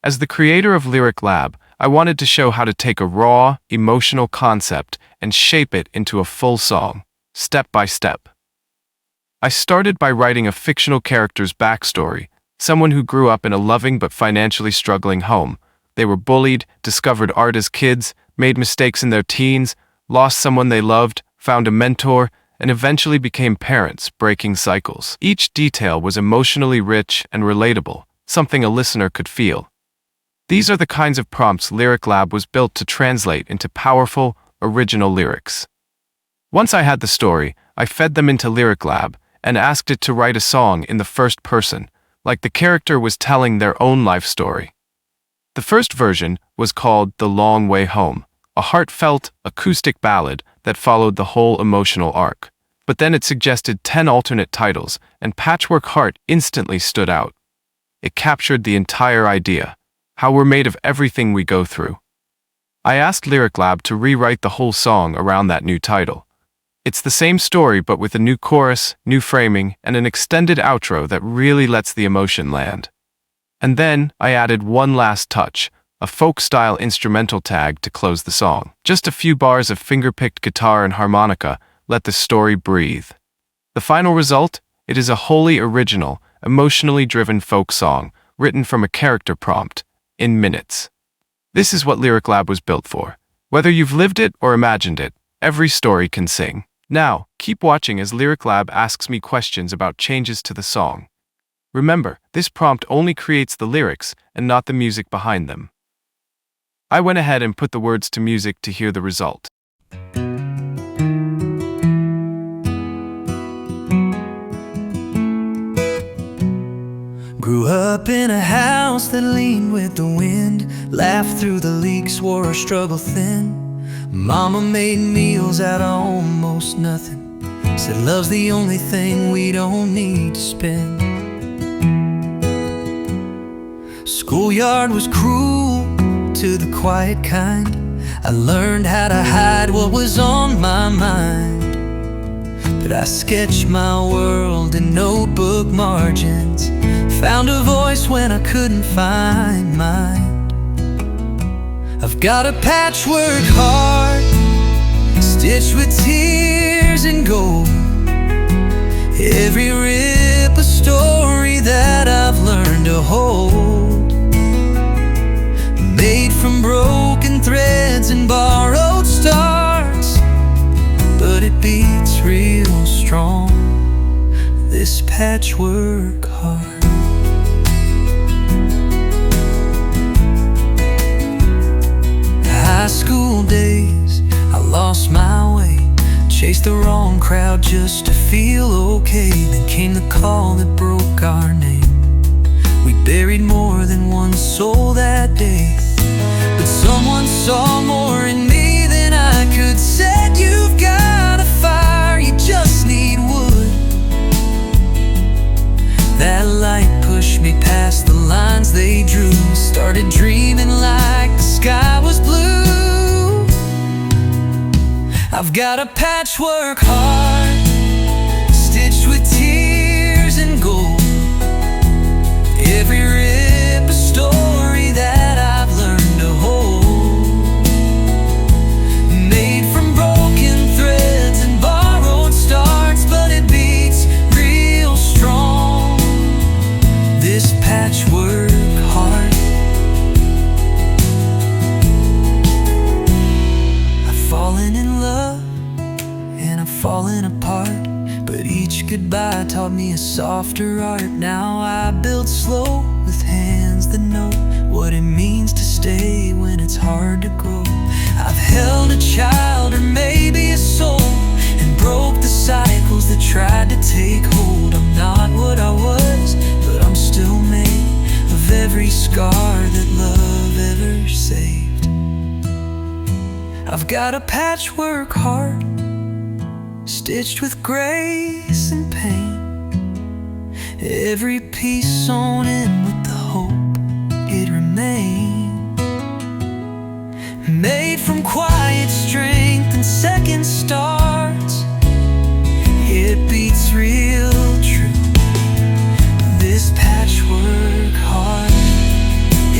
As the creator of Lyric Lab, I wanted to show how to take a raw, emotional concept and shape it into a full song, step by step. I started by writing a fictional character's backstory, someone who grew up in a loving but financially struggling home. They were bullied, discovered art as kids, made mistakes in their teens, lost someone they loved, found a mentor, and eventually became parents, breaking cycles. Each detail was emotionally rich and relatable, something a listener could feel. These are the kinds of prompts Lyric Lab was built to translate into powerful, original lyrics. Once I had the story, I fed them into Lyric Lab and asked it to write a song in the first person, like the character was telling their own life story. The first version was called The Long Way Home, a heartfelt, acoustic ballad that followed the whole emotional arc. But then it suggested 10 alternate titles, and Patchwork Heart instantly stood out. It captured the entire idea, how we're made of everything we go through. I asked Lyric Lab to rewrite the whole song around that new title. It's the same story but with a new chorus, new framing, and an extended outro that really lets the emotion land. And then I added one last touch, a folk-style instrumental tag to close the song. Just a few bars of finger-picked guitar and harmonica let the story breathe. The final result? It is a wholly original, emotionally driven folk song, written from a character prompt, in minutes. This is what Lyric Lab was built for. Whether you've lived it or imagined it, every story can sing. Now, keep watching as Lyric Lab asks me questions about changes to the song. Remember, this prompt only creates the lyrics and not the music behind them. I went ahead and put the words to music to hear the result. Grew up in a house that leaned with the wind, laughed through the leaks, wore our struggle thin. Mama made meals out of almost nothing, said love's the only thing we don't need to spend. Schoolyard was cruel to the quiet kind. I learned how to hide what was on my mind, but I sketched my world in notebook margins, found a voice when I couldn't find mine. I've got a patchwork heart, stitched with tears and gold. Every rip a story that I've learned to hold, made from broken threads and borrowed starts, but it beats real strong, this patchwork heart. High school days, I lost my way, chased the wrong crowd just to feel okay. Then came the call that broke our name. We buried more than one soul that day, but someone saw more in me than I could. Said, you've got a fire, you just need wood. That light pushed me past the lines they drew, started dreaming like the sky was blue. I've got a patchwork heart, stitched with tears and gold. Every rip a story that I've learned to hold, made from broken threads and borrowed starts, but it beats real strong, this patchwork heart. I've fallen in love and I've fallen apart, but each goodbye taught me a softer art. Now I build slow with hands that know what it means to stay when it's hard to grow. I've held a child or maybe a soul and broke the cycles that tried to take hold. I'm not what I was, but I'm still made of every scar that love ever saved. I've got a patchwork heart, stitched with grace and pain, every piece sewn in with the hope it remained, made from quiet strength and second starts. It beats real true, this patchwork heart.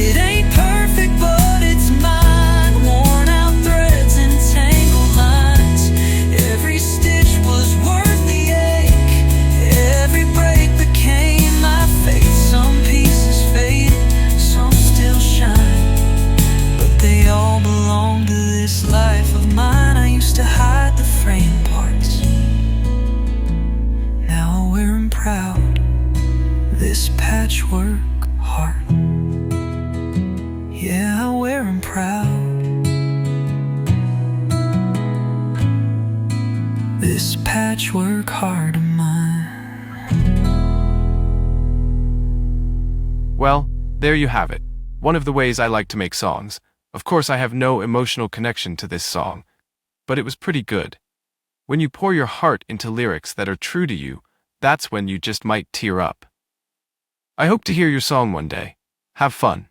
It ain't proud. This patchwork heart of mine. Well, there you have it. One of the ways I like to make songs. Of course, I have no emotional connection to this song, but it was pretty good. When you pour your heart into lyrics that are true to you, that's when you just might tear up. I hope to hear your song one day. Have fun.